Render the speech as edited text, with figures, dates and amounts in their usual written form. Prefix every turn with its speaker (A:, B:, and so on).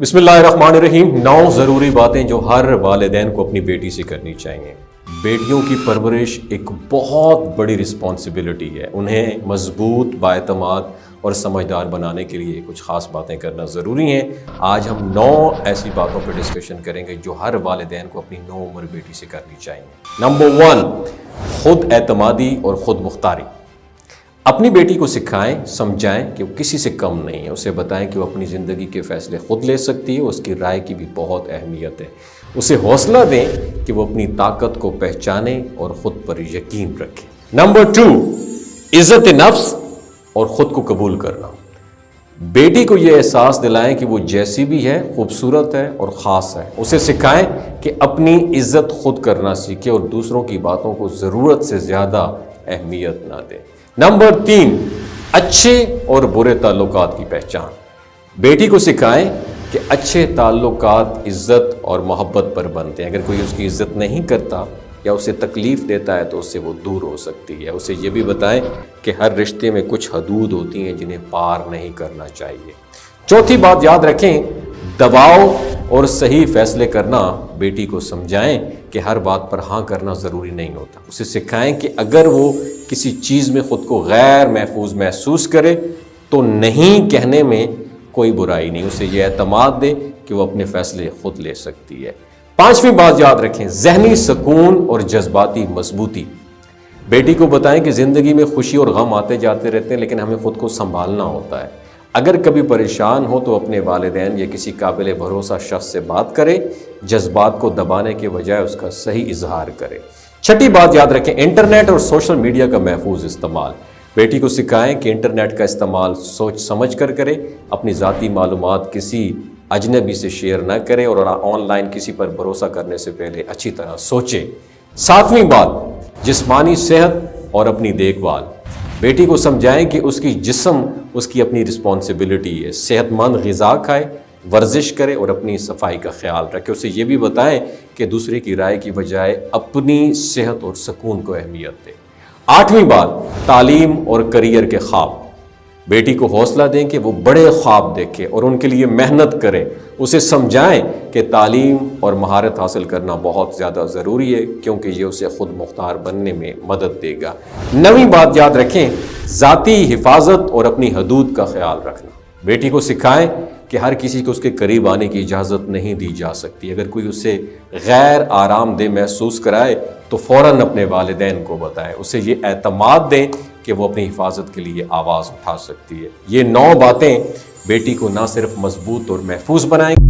A: बिस्मिल्लाहिर्रहमानिर्रहीम। 9 ज़रूरी बातें जो हर वालिदैन को अपनी बेटी से करनी चाहिए। बेटियों की परवरिश एक बहुत बड़ी रिस्पॉन्सिबिलिटी है। उन्हें मजबूत, बाएतमाद और समझदार बनाने के लिए कुछ ख़ास बातें करना ज़रूरी हैं। आज हम 9 ऐसी बातों पर डिस्कशन करेंगे जो हर वालिदैन को अपनी 9 उम्र बेटी से करनी चाहिए। नंबर 1, खुद एतमादी और ख़ुद मुख्तारी। अपनी बेटी को सिखाएं, समझाएं कि वो किसी से कम नहीं है। उसे बताएं कि वो अपनी ज़िंदगी के फ़ैसले खुद ले सकती है, उसकी राय की भी बहुत अहमियत है। उसे हौसला दें कि वो अपनी ताकत को पहचाने और ख़ुद पर यकीन रखे। नंबर 2, इज़्ज़त नफ्स और ख़ुद को कबूल करना। बेटी को ये एहसास दिलाएं कि वो जैसी भी है खूबसूरत है और ख़ास है। उसे सिखाएं कि अपनी इज़्ज़त खुद करना सीखे और दूसरों की बातों को ज़रूरत से ज़्यादा अहमियत ना दें। नंबर 3, अच्छे और बुरे ताल्लुकात की पहचान। बेटी को सिखाएं कि अच्छे ताल्लुकात इज़्ज़त और मोहब्बत पर बनते हैं। अगर कोई उसकी इज़्ज़त नहीं करता या उसे तकलीफ़ देता है तो उससे वो दूर हो सकती है। उसे ये भी बताएं कि हर रिश्ते में कुछ हदूद होती हैं जिन्हें पार नहीं करना चाहिए। चौथी बात याद रखें, दबाव और सही फैसले करना। बेटी को समझाएं कि हर बात पर हाँ करना ज़रूरी नहीं होता। उसे सिखाएं कि अगर वो किसी चीज़ में ख़ुद को गैर महफूज महसूस करे तो नहीं कहने में कोई बुराई नहीं। उसे यह एतमाद दे कि वो अपने फ़ैसले खुद ले सकती है। 5वीं बात याद रखें, ज़हनी सुकून और जज्बाती मजबूती। बेटी को बताएं कि ज़िंदगी में खुशी और गम आते जाते रहते हैं, लेकिन हमें ख़ुद को संभालना होता है। अगर कभी परेशान हो तो अपने वालिदैन या किसी काबिल भरोसा शख्स से बात करें। जज्बात को दबाने के बजाय उसका सही इजहार करें। 6ठी बात याद रखें, इंटरनेट और सोशल मीडिया का महफूज इस्तेमाल। बेटी को सिखाएं कि इंटरनेट का इस्तेमाल सोच समझ कर करें। अपनी ज़ाती मालूमात किसी अजनबी से शेयर ना करें और ऑनलाइन किसी पर भरोसा करने से पहले अच्छी तरह सोचें। 7वीं बात, जिस्मानी सेहत और अपनी देखभाल। बेटी को समझाएं कि उसकी जिस्म उसकी अपनी रिस्पॉन्सिबिलिटी है। सेहतमंद ग़िज़ा खाए, वर्जिश करे और अपनी सफाई का ख्याल रखे। उसे ये भी बताएं कि दूसरे की राय की बजाय अपनी सेहत और सुकून को अहमियत दे। 8वीं बात, तालीम और करियर के ख्वाब। बेटी को हौसला दें कि वो बड़े ख्वाब देखे और उनके लिए मेहनत करें। उसे समझाएं कि तालीम और महारत हासिल करना बहुत ज़्यादा ज़रूरी है, क्योंकि ये उसे ख़ुद मुख्तार बनने में मदद देगा। 9वीं बात याद रखें, ज़ाती हिफाजत और अपनी हदूद का ख्याल रखना। बेटी को सिखाएं कि हर किसी को उसके करीब आने की इजाज़त नहीं दी जा सकती। अगर कोई उसे गैर आरामदेह महसूस कराए तो फ़ौरन अपने वालिदैन को बताएं। उसे ये एतमाद दें कि वो अपनी हिफाजत के लिए आवाज़ उठा सकती है। ये 9 बातें बेटी को ना सिर्फ मजबूत और महफूज बनाएंगी